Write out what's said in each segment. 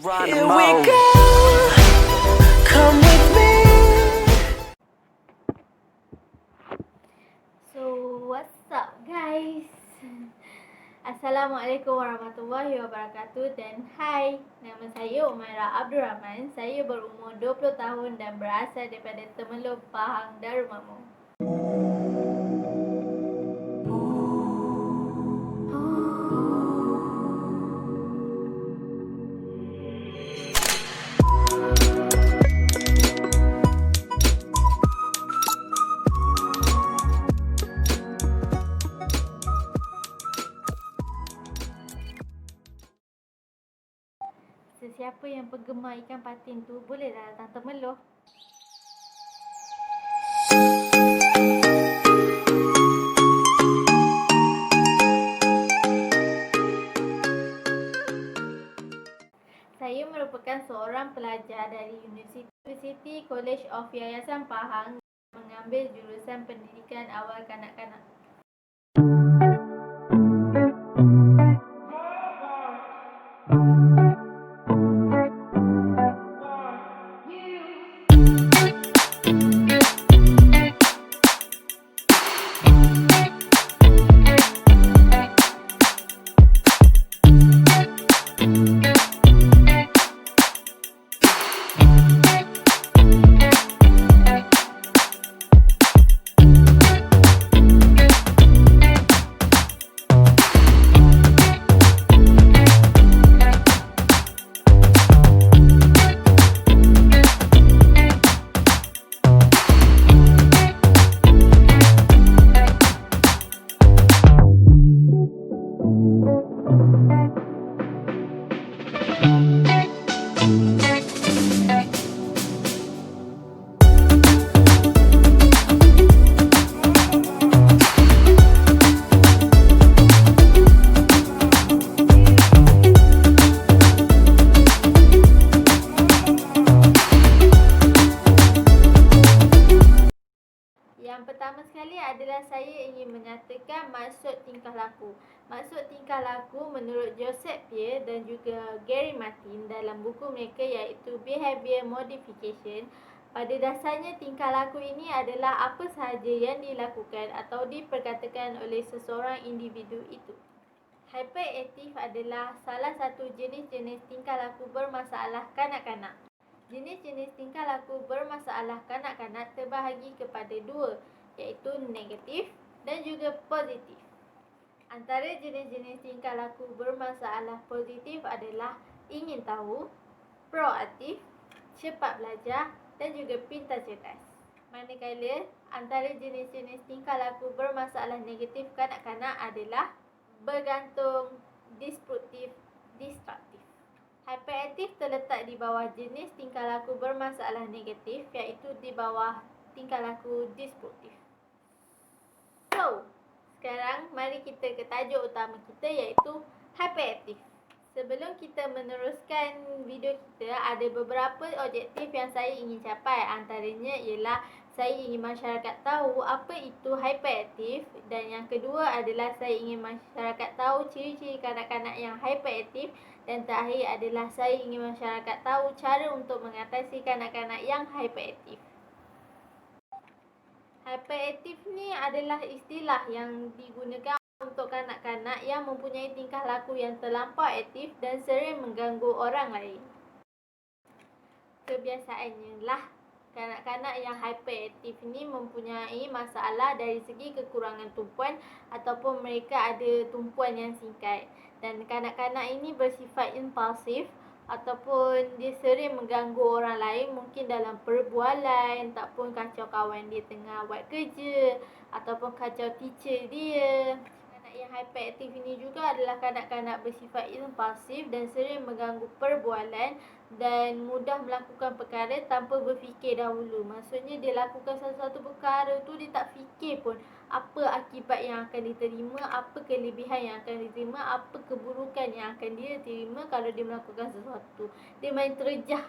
Here we go, come with me. So, what's up guys? Assalamualaikum warahmatullahi wabarakatuh dan hai, nama saya Umairah Abdul Rahman. Saya berumur 20 tahun dan berasal daripada Temeluk, Pahang, Darul Mamung. Sesiapa yang penggemar ikan patin tu bolehlah datang Temeluk. Saya merupakan seorang pelajar dari University College of Yayasan Pahang, mengambil jurusan pendidikan awal kanak-kanak. Yang pertama sekali adalah saya ingin menyatakan maksud tingkah laku. Maksud tingkah laku menurut Joseph Pierre dan juga Gary Martin dalam buku mereka iaitu Behavior Modification. Pada dasarnya tingkah laku ini adalah apa sahaja yang dilakukan atau diperkatakan oleh seseorang individu itu. Hyperaktif adalah salah satu jenis-jenis tingkah laku bermasalah kanak-kanak. Jenis-jenis tingkah laku bermasalah kanak-kanak terbahagi kepada dua, iaitu negatif dan juga positif. Antara jenis-jenis tingkah laku bermasalah positif adalah ingin tahu, proaktif, cepat belajar dan juga pintar cerdas. Manakala antara jenis-jenis tingkah laku bermasalah negatif kanak-kanak adalah bergantung, destruktif, destruktif. Hyperaktif terletak di bawah jenis tingkah laku bermasalah negatif, iaitu di bawah tingkah laku destruktif. So, sekarang mari kita ke tajuk utama kita iaitu hyperaktif. Sebelum kita meneruskan video kita, ada beberapa objektif yang saya ingin capai. Antaranya ialah saya ingin masyarakat tahu apa itu hyperaktif, dan yang kedua adalah saya ingin masyarakat tahu ciri-ciri kanak-kanak yang hyperaktif, dan terakhir adalah saya ingin masyarakat tahu cara untuk mengatasi kanak-kanak yang hyperaktif. Hyperaktif ni adalah istilah yang digunakan untuk kanak-kanak yang mempunyai tingkah laku yang terlampau aktif dan sering mengganggu orang lain. Kebiasaannya lah, kanak-kanak yang hyperaktif ni mempunyai masalah dari segi kekurangan tumpuan ataupun mereka ada tumpuan yang singkat. Dan kanak-kanak ini bersifat impulsif ataupun dia sering mengganggu orang lain, mungkin dalam perbualan ataupun kacau kawan dia tengah buat kerja ataupun kacau teacher dia. Kanak yang hyperaktif ini juga adalah kanak-kanak bersifat impulsif dan sering mengganggu perbualan dan mudah melakukan perkara tanpa berfikir dahulu. Maksudnya dia lakukan sesuatu perkara tu dia tak fikir pun apa akibat yang akan diterima, apa kelebihan yang akan diterima, apa keburukan yang akan dia terima kalau dia melakukan sesuatu. Dia main terjah.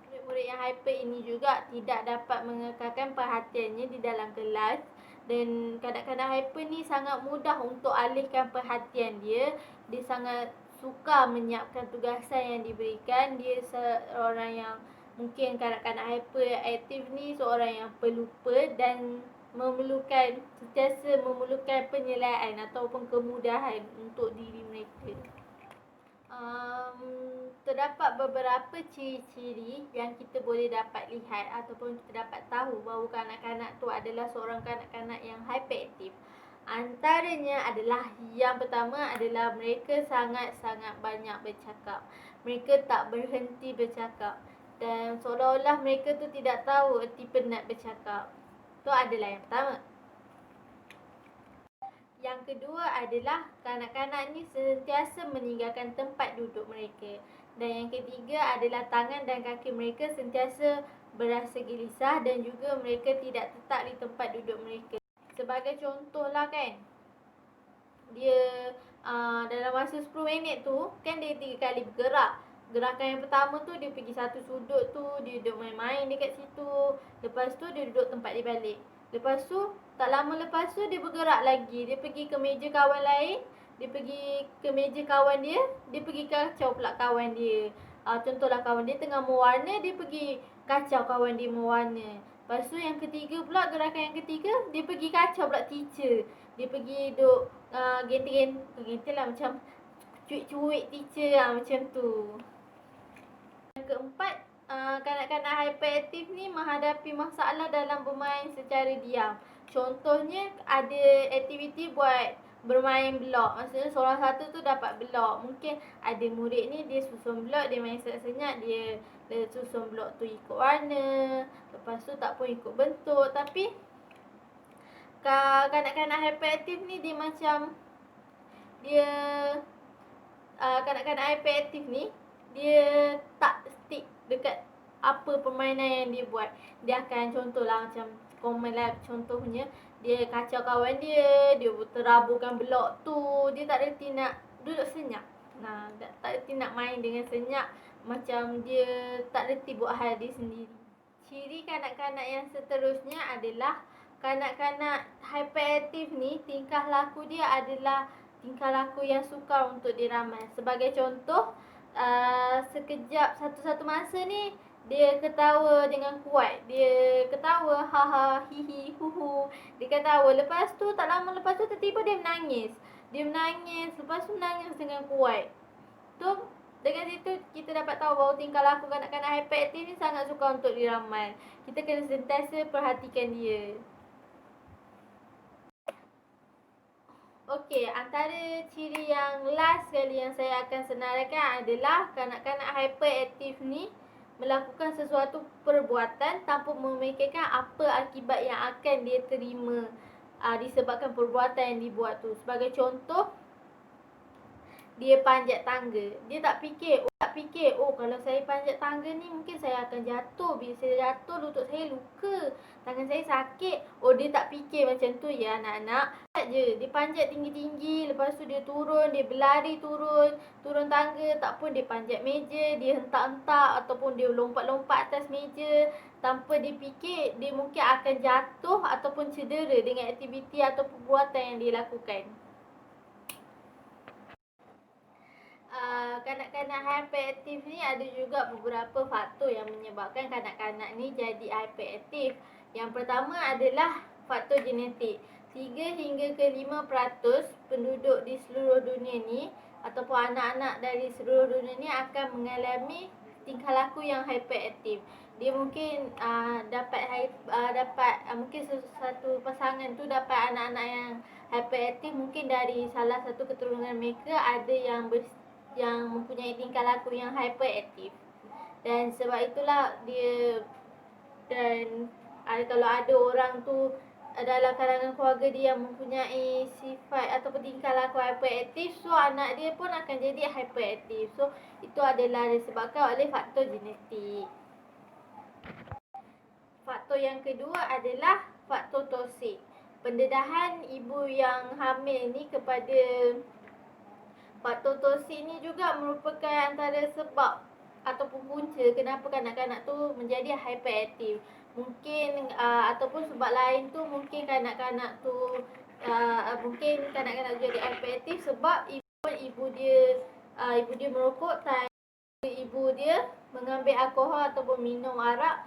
Murid-murid yang hyper ini juga tidak dapat mengekalkan perhatiannya di dalam kelas, dan kadang-kadang hyper ni sangat mudah untuk alihkan perhatian dia. Dia sangat sukar menyiapkan tugasan yang diberikan. Dia seorang yang mungkin kanak-kanak hyperaktif ni seorang yang pelupa dan sentiasa memerlukan penilaian ataupun kemudahan untuk diri mereka. Terdapat beberapa ciri-ciri yang kita boleh dapat lihat ataupun kita dapat tahu bahawa kanak-kanak tu adalah seorang kanak-kanak yang hyperaktif. Antaranya adalah, yang pertama adalah mereka sangat-sangat banyak bercakap. Mereka tak berhenti bercakap dan seolah-olah mereka tu tidak tahu erti penat bercakap. Itu adalah yang pertama. Yang kedua adalah kanak-kanak ni sentiasa meninggalkan tempat duduk mereka. Dan yang ketiga adalah tangan dan kaki mereka sentiasa berasa gelisah dan juga mereka tidak tetap di tempat duduk mereka. Sebagai contohlah kan, dia dalam masa 10 minit tu kan dia 3 kali bergerak. Gerakan yang pertama tu dia pergi satu sudut tu, dia duduk main-main dekat situ. Lepas tu dia duduk tempat dia balik. Lepas tu tak lama lepas tu dia bergerak lagi. Dia pergi ke meja kawan lain, dia pergi ke meja kawan dia pergi kacau pula kawan dia. Contohlah kawan dia tengah mewarna, dia pergi kacau kawan dia mewarna. Lepas tu yang ketiga pula, gerakan yang ketiga, dia pergi kacau pula teacher. Dia pergi duk gentil lah, macam cuik-cuik teacher lah, macam tu. Yang keempat, kanak-kanak hyperaktif ni menghadapi masalah dalam bermain secara diam. Contohnya ada aktiviti buat bermain blok. Maksudnya seorang satu tu dapat blok. Mungkin ada murid ni dia susun blok, dia main senyap-senyap, dia susun blok tu ikut warna. Lepas tu tak pun ikut bentuk. Tapi kanak-kanak hyperaktif ni dia macam kanak-kanak hyperaktif ni dia tak stick dekat apa permainan yang dia buat. Dia akan contohlah macam common lah, contohnya dia kacau kawan dia teraburkan blok tu. Dia tak reti nak duduk senyap. Tak reti nak main dengan senyap. Macam dia tak reti buat hal dia sendiri. Ciri kanak-kanak yang seterusnya adalah kanak-kanak hyperaktif ni tingkah laku dia adalah tingkah laku yang sukar untuk diramal. Sebagai contoh, sekejap satu masa ni dia ketawa dengan kuat. Dia ketawa haha hihi huhu. Dia ketawa, lepas tu tak lama lepas tu tiba-tiba dia menangis. Lepas tu menangis dengan kuat. Tu dengan situ kita dapat tahu bahawa tingkah laku kanak-kanak hyperaktif ni sangat sukar untuk diramal. Kita kena sentiasa perhatikan dia. Okey, antara ciri yang last sekali yang saya akan senaraikan adalah kanak-kanak hyperaktif ni melakukan sesuatu perbuatan tanpa memikirkan apa akibat yang akan dia terima disebabkan perbuatan yang dibuat tu. Sebagai contoh, dia panjat tangga. Dia tak fikir, kalau saya panjat tangga ni mungkin saya akan jatuh. Bila saya jatuh, lutut saya luka, tangan saya sakit. Dia tak fikir macam tu ya anak-anak. Dia panjat tinggi-tinggi, lepas tu dia turun, dia berlari turun tangga. Tak pun dia panjat meja, dia hentak-hentak ataupun dia lompat-lompat atas meja. Tanpa dia fikir, dia mungkin akan jatuh ataupun cedera dengan aktiviti atau perbuatan yang dia lakukan. Kanak-kanak hyperaktif ni ada juga beberapa faktor yang menyebabkan kanak-kanak ni jadi hyperaktif. Yang pertama adalah faktor genetik. 3 hingga ke 5% penduduk di seluruh dunia ni ataupun anak-anak dari seluruh dunia ni akan mengalami tingkah laku yang hyperaktif. Dia mungkin mungkin satu pasangan tu dapat anak-anak yang hyperaktif, mungkin dari salah satu keturunan mereka ada yang mempunyai tingkah laku yang hyperaktif. Dan sebab itulah kalau ada orang tu dalam kalangan keluarga dia yang mempunyai sifat ataupun tingkah laku hyperaktif, so anak dia pun akan jadi hyperaktif. So itu adalah disebabkan oleh faktor genetik. Faktor yang kedua adalah faktor toksik. Pendedahan ibu yang hamil ni kepada faktor toksik ni juga merupakan antara sebab ataupun punca kenapa kanak-kanak tu menjadi hyperaktif. Mungkin ataupun sebab lain tu mungkin kanak-kanak tu jadi hyperaktif sebab ibu dia ibu dia merokok, time ibu dia mengambil alkohol ataupun minum arak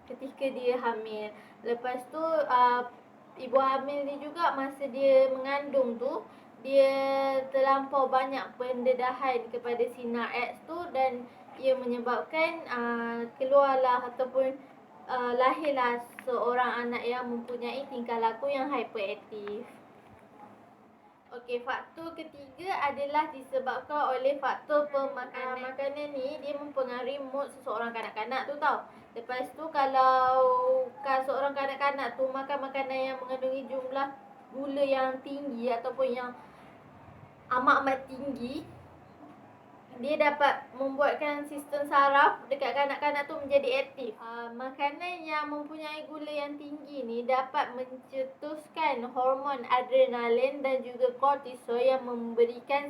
ketika dia hamil. Lepas tu ibu hamil ni juga masa dia mengandung tu dia terlampau banyak pendedahan kepada sinar X tu dan ia menyebabkan keluarlah ataupun lahirlah seorang anak yang mempunyai tingkah laku yang hyperaktif. Okey, faktor ketiga adalah disebabkan oleh faktor pemakanan. Makanan ni dia mempengaruhi mood seseorang kanak-kanak tu tau. Lepas tu kalau seorang kanak-kanak tu makan makanan yang mengandungi jumlah gula yang tinggi ataupun yang amat-amat tinggi, dia dapat membuatkan sistem saraf dekat kanak-kanak tu menjadi aktif. Makanan yang mempunyai gula yang tinggi ni dapat mencetuskan hormon adrenalin dan juga kortisol yang memberikan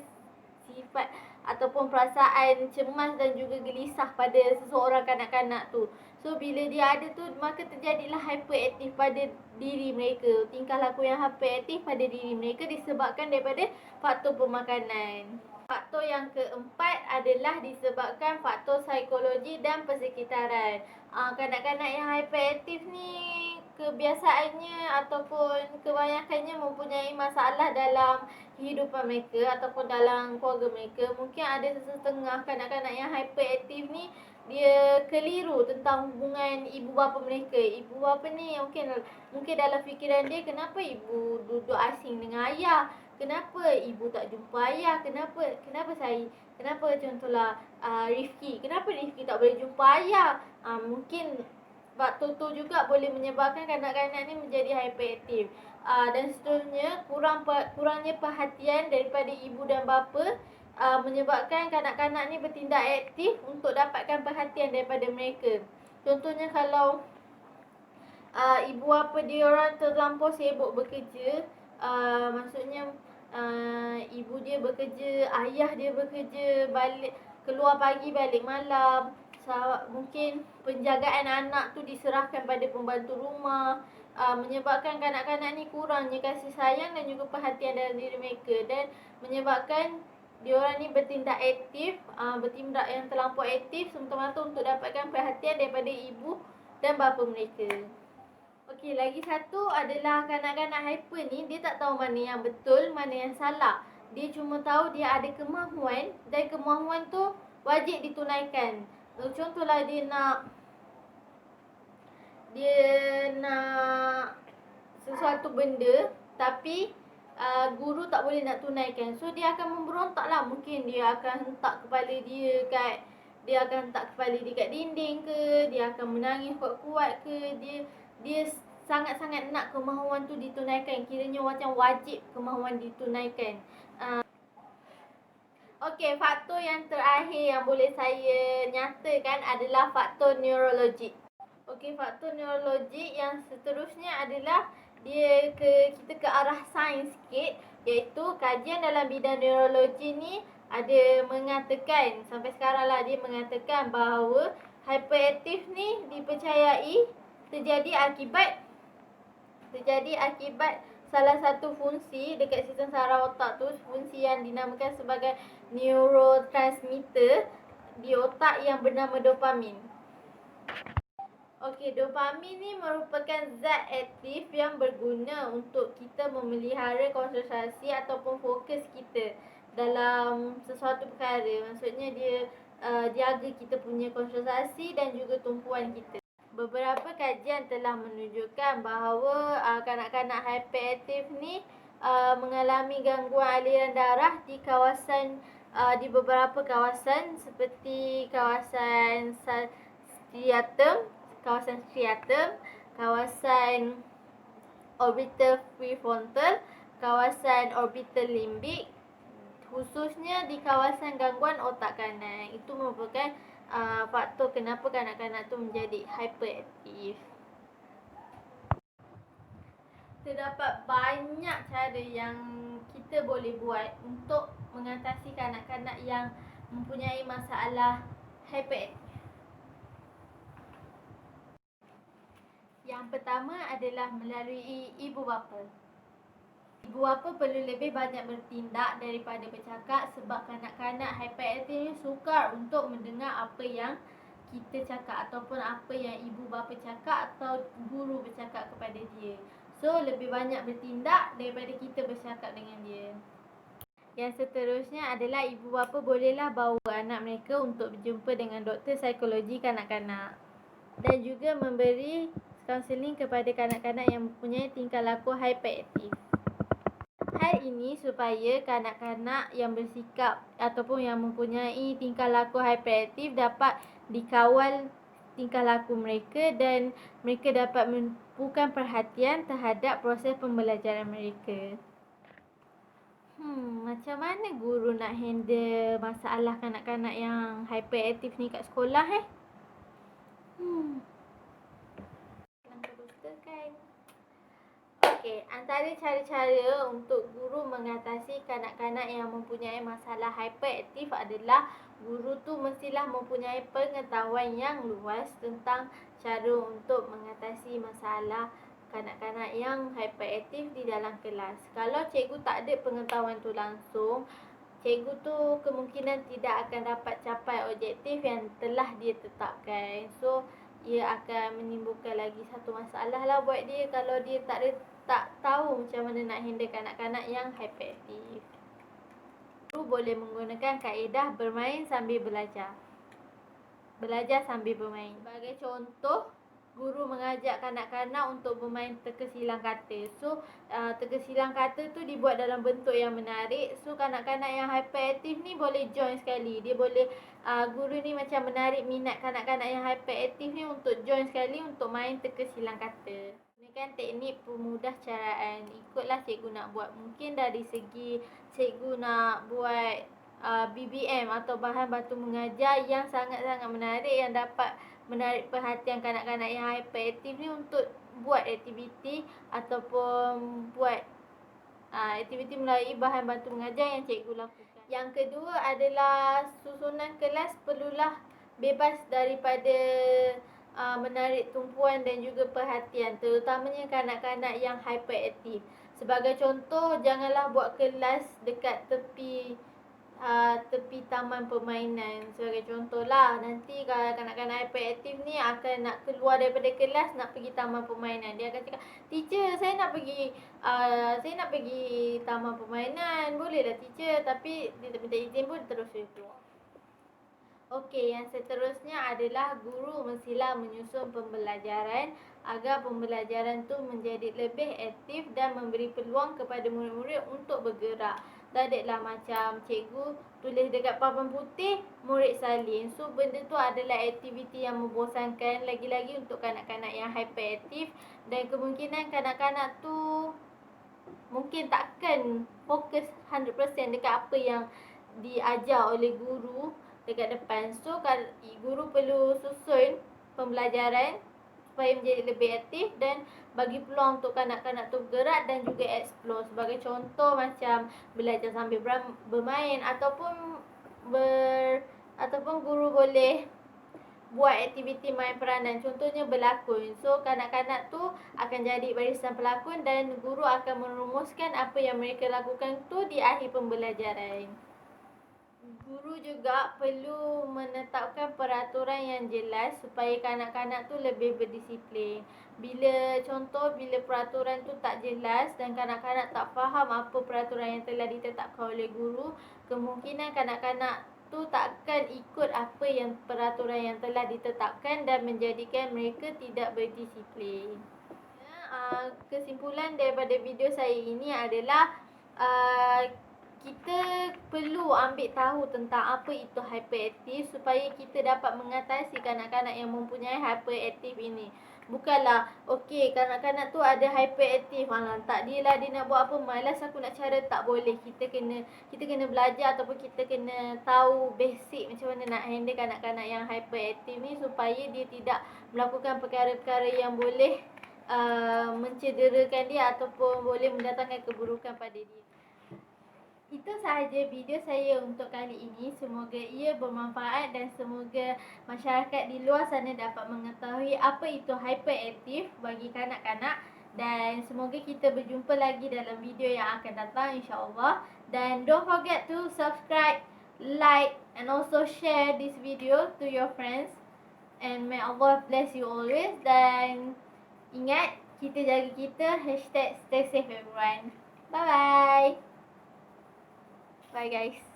sifat ataupun perasaan cemas dan juga gelisah pada seseorang kanak-kanak tu. So bila dia ada tu, maka terjadilah hyperaktif pada diri mereka. Tingkah laku yang hyperaktif pada diri mereka disebabkan daripada faktor pemakanan. Faktor yang keempat adalah disebabkan faktor psikologi dan persekitaran. Kanak-kanak yang hyperaktif ni kebiasaannya ataupun kebanyakannya mempunyai masalah dalam kehidupan mereka ataupun dalam keluarga mereka. Mungkin ada setengah kanak-kanak yang hyperaktif ni dia keliru tentang hubungan ibu bapa mereka. Ibu bapa ni mungkin dalam fikiran dia, kenapa ibu duduk asing dengan ayah? Kenapa ibu tak jumpa ayah? Kenapa contohlah Rifki, kenapa Rifki tak boleh jumpa ayah? Mungkin faktor tu juga boleh menyebabkan kanak-kanak ni menjadi hyperaktif. Dan seterusnya, kurangnya perhatian daripada ibu dan bapa menyebabkan kanak-kanak ni bertindak aktif untuk dapatkan perhatian daripada mereka. Contohnya kalau ibu bapa dia orang terlampau sibuk bekerja, maksudnya ibu dia bekerja, ayah dia bekerja, keluar pagi balik malam. Mungkin penjagaan anak tu diserahkan pada pembantu rumah, menyebabkan kanak-kanak ni kurangnya kasih sayang dan juga perhatian dalam diri mereka, dan menyebabkan diorang ni bertindak aktif, bertindak yang terlampau aktif semata-mata untuk dapatkan perhatian daripada ibu dan bapa mereka. Okey, lagi satu adalah kanak-kanak hyper ni dia tak tahu mana yang betul, mana yang salah. Dia cuma tahu dia ada kemahuan dan kemahuan tu wajib ditunaikan. Contohlah dia nak sesuatu benda tapi guru tak boleh nak tunaikan. So dia akan memberontak lah. Mungkin dia akan hentak kepala dia kat dinding ke, dia akan menangis kuat-kuat ke, dia sangat-sangat nak kemahuan tu ditunaikan. Kiranya macam wajib kemahuan ditunaikan. Okey, faktor yang terakhir yang boleh saya nyatakan adalah faktor neurologik. Okey, faktor neurologik yang seterusnya adalah kita ke arah sains sikit, iaitu kajian dalam bidang neurologi ni ada mengatakan, sampai sekarang lah dia mengatakan bahawa hyperaktif ni dipercayai terjadi akibat salah satu fungsi dekat sistem saraf otak tu, fungsi yang dinamakan sebagai neurotransmitter di otak yang bernama dopamin. Okey, dopamin ni merupakan zat aktif yang berguna untuk kita memelihara konsentrasi ataupun fokus kita dalam sesuatu perkara. Maksudnya dia jaga kita punya konsentrasi dan juga tumpuan kita. Beberapa kajian telah menunjukkan bahawa kanak-kanak hyperaktif ni mengalami gangguan aliran darah di beberapa kawasan seperti kawasan striatum, kawasan orbital prefrontal, kawasan orbital limbik, khususnya di kawasan gangguan otak kanan. Itu merupakan faktor kenapa kanak-kanak tu menjadi hyperaktif. Terdapat banyak cara yang kita boleh buat untuk mengatasi kanak-kanak yang mempunyai masalah hyperaktif. Yang pertama adalah melalui ibu bapa. Ibu bapa perlu lebih banyak bertindak daripada bercakap sebab kanak-kanak hyperaktif ni sukar untuk mendengar apa yang kita cakap ataupun apa yang ibu bapa cakap atau guru bercakap kepada dia. So, lebih banyak bertindak daripada kita bercakap dengan dia. Yang seterusnya adalah ibu bapa bolehlah bawa anak mereka untuk berjumpa dengan doktor psikologi kanak-kanak dan juga memberi kaunseling kepada kanak-kanak yang mempunyai tingkah laku hyperaktif. Hal ini supaya kanak-kanak yang bersikap ataupun yang mempunyai tingkah laku hyperaktif dapat dikawal tingkah laku mereka dan mereka dapat menumpukan perhatian terhadap proses pembelajaran mereka. Macam mana guru nak handle masalah kanak-kanak yang hyperaktif ni kat sekolah Okey, antara cara-cara untuk guru mengatasi kanak-kanak yang mempunyai masalah hyperaktif adalah guru tu mestilah mempunyai pengetahuan yang luas tentang cara untuk mengatasi masalah kanak-kanak yang hyperaktif di dalam kelas. Kalau cikgu tak ada pengetahuan tu langsung, cikgu tu kemungkinan tidak akan dapat capai objektif yang telah dia tetapkan. So, ia akan menimbulkan lagi satu masalah lah buat dia kalau dia tak tahu macam mana nak handle kanak-kanak yang hyperaktif. Guru boleh menggunakan kaedah bermain sambil belajar. Belajar sambil bermain. Sebagai contoh, guru mengajak kanak-kanak untuk bermain teka silang kata. So, teka silang kata tu dibuat dalam bentuk yang menarik. So, kanak-kanak yang hyperaktif ni boleh join sekali. Dia boleh, guru ni macam menarik minat kanak-kanak yang hyperaktif ni untuk join sekali untuk main teka silang kata. Ini kan teknik pemudah caraan. Ikutlah cikgu nak buat. Mungkin dari segi cikgu nak buat BBM atau bahan bantu mengajar yang sangat-sangat menarik yang dapat menarik perhatian kanak-kanak yang hyperaktif ni untuk buat aktiviti ataupun buat aktiviti melalui bahan bantu mengajar yang cikgu lakukan. Yang kedua adalah susunan kelas perlulah bebas daripada menarik tumpuan dan juga perhatian, terutamanya kanak-kanak yang hyperaktif. Sebagai contoh, janganlah buat kelas dekat tepi taman permainan. Sebagai contohlah, nanti kalau kanak-kanak hyperaktif ni akan nak keluar daripada kelas nak pergi taman permainan. Dia akan cakap, "Teacher, saya nak pergi taman permainan. Bolehlah teacher." Tapi dia tak minta izin pun terus keluar. Okey, yang seterusnya adalah guru mestilah menyusun pembelajaran agar pembelajaran tu menjadi lebih aktif dan memberi peluang kepada murid-murid untuk bergerak. Taklah macam cikgu tulis dekat papan putih, murid salin. So, benda tu adalah aktiviti yang membosankan lagi-lagi untuk kanak-kanak yang hyperaktif dan kemungkinan kanak-kanak tu mungkin takkan fokus 100% dekat apa yang diajar oleh guru dekat depan. So, guru perlu susun pembelajaran supaya menjadi lebih aktif dan bagi peluang untuk kanak-kanak tu bergerak dan juga explore. Sebagai contoh macam belajar sambil bermain ataupun guru boleh buat aktiviti main peranan. Contohnya berlakon. So, kanak-kanak tu akan jadi barisan pelakon dan guru akan merumuskan apa yang mereka lakukan tu di akhir pembelajaran. Guru juga perlu menetapkan peraturan yang jelas supaya kanak-kanak tu lebih berdisiplin. Bila peraturan tu tak jelas dan kanak-kanak tak faham apa peraturan yang telah ditetapkan oleh guru, kemungkinan kanak-kanak tu takkan ikut apa yang peraturan yang telah ditetapkan dan menjadikan mereka tidak berdisiplin. Kesimpulan daripada video saya ini adalah kita perlu ambil tahu tentang apa itu hyperaktif supaya kita dapat mengatasi kanak-kanak yang mempunyai hyperaktif ini. Bukanlah, okey, kanak-kanak tu ada hyperaktif, tak dia nak buat apa, malas aku nak cara, tak boleh. Kita kena belajar ataupun kita kena tahu basic macam mana nak handle kanak-kanak yang hyperaktif ni supaya dia tidak melakukan perkara-perkara yang boleh mencederakan dia ataupun boleh mendatangkan keburukan pada dia. Itu sahaja video saya untuk kali ini. Semoga ia bermanfaat dan semoga masyarakat di luar sana dapat mengetahui apa itu hyperaktif bagi kanak-kanak Dan semoga kita berjumpa lagi dalam video yang akan datang, insyaAllah. Dan don't forget to subscribe, like and also share this video to your friends. And may Allah bless you always. Dan ingat, kita jaga kita. #stay safe everyone. Bye bye. Bye guys.